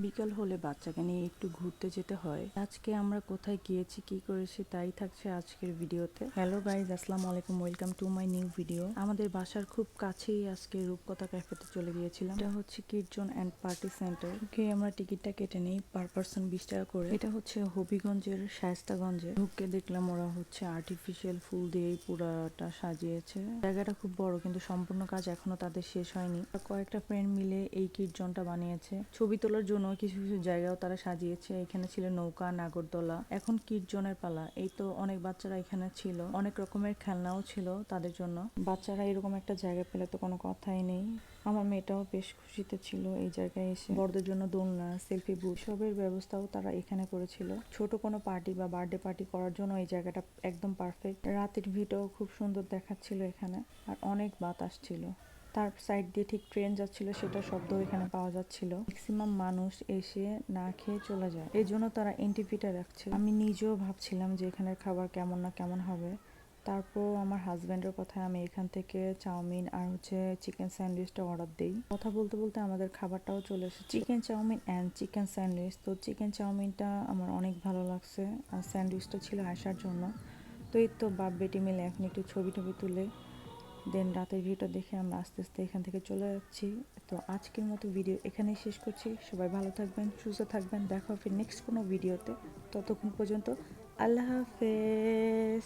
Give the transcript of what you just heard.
বিকাল হলে বাচ্চাকে নিয়ে একটু ঘুরতে যেতে হয়। আজকে আমরা কোথায় গিয়েছি, কি করেছি তাই থাকছে আজকের ভিডিওতে। হ্যালো গাইজ, আসসালামু আলাইকুম, welcome to my new video. আমাদের বাসার খুব কাছেই আজকে রূপকথা ক্যাফেতে চলে গিয়েছিলাম। এটা হচ্ছে kid zone and party centre. ঢুকে আমরা টিকিটটা কেটে নিই পার পার্সন 20 টাকা করে। এটা হচ্ছে হবিগঞ্জের শায়েস্তাগঞ্জে। ঢুকে দেখলাম ওরা হচ্ছে আর্টিফিশিয়াল ফুল দিয়ে পুরাটা সাজিয়েছে। জায়গাটা খুব বড়, কিন্তু সম্পূর্ণ কাজ এখনো তাদের শেষ হয়নি। কয়েকটা ফ্রেন্ড মিলে এই কিড জোনটা বানিয়েছে। ছবি তোলার জন্য কিছু কিছু জায়গাও তারা সাজিয়েছে। এখানে ছিল নৌকা, নাগরদোলা। এখন কিড জোনের পালা। এই তো অনেক বাচ্চারা এখানে ছিল, অনেক রকমের খেলনাও ছিল তাদের জন্য। বাচ্চারা এরকম একটা জায়গা পেলে তো কোনো কথাই নেই। আমার মেয়েটাও বেশ খুশিতে ছিল এই জায়গায় এসে। বড়দের জন্য দোলনা, সেলফি বুথ, সবের ব্যবস্থাও তারা এখানে করেছিল। ছোট কোনো পার্টি বা বার্থডে পার্টি করার জন্য এই জায়গাটা একদম পারফেক্ট। রাতের ভিউটাও খুব সুন্দর দেখাচ্ছিল এখানে, আর অনেক বাতাস ছিল। তার সাইড দিয়ে ঠিক ট্রেন যাচ্ছিল, সেটা শব্দ এখানে পাওয়া যাচ্ছিল। ম্যাক্সিমাম মানুষ এসে না খেয়ে চলে যায়, এই জন্য তারা এন্ট্রিফিটা রাখছে। আমি নিজেও ভাবছিলাম যে এখানের খাবার কেমন না কেমন হবে। তারপর আমার হাজব্যান্ডের কথায় আমি এখান থেকে চাউমিন আর হচ্ছে চিকেন স্যান্ডউইচটা অর্ডার দিই। কথা বলতে বলতে আমাদের খাবারটাও চলে এসেছে, chicken chow mein and chicken sandwich. তো চিকেন চাউমিনটা আমার অনেক ভালো লাগছে, আর স্যান্ডউইচটা ছিল আসার জন্য। তো এই তো বাপ বেটি মিলে এখন একটু ছবি টবি তুলে দেন রাতের ভিউটা দেখে আমরা আস্তে আস্তে এখান থেকে চলে যাচ্ছি। তো আজকের মতো ভিডিও এখানেই শেষ করছি। সবাই ভালো থাকবেন, সুস্থ থাকবেন, দেখা হবে নেক্সট কোনো ভিডিওতে। ততক্ষণ পর্যন্ত আল্লাহ হাফেজ।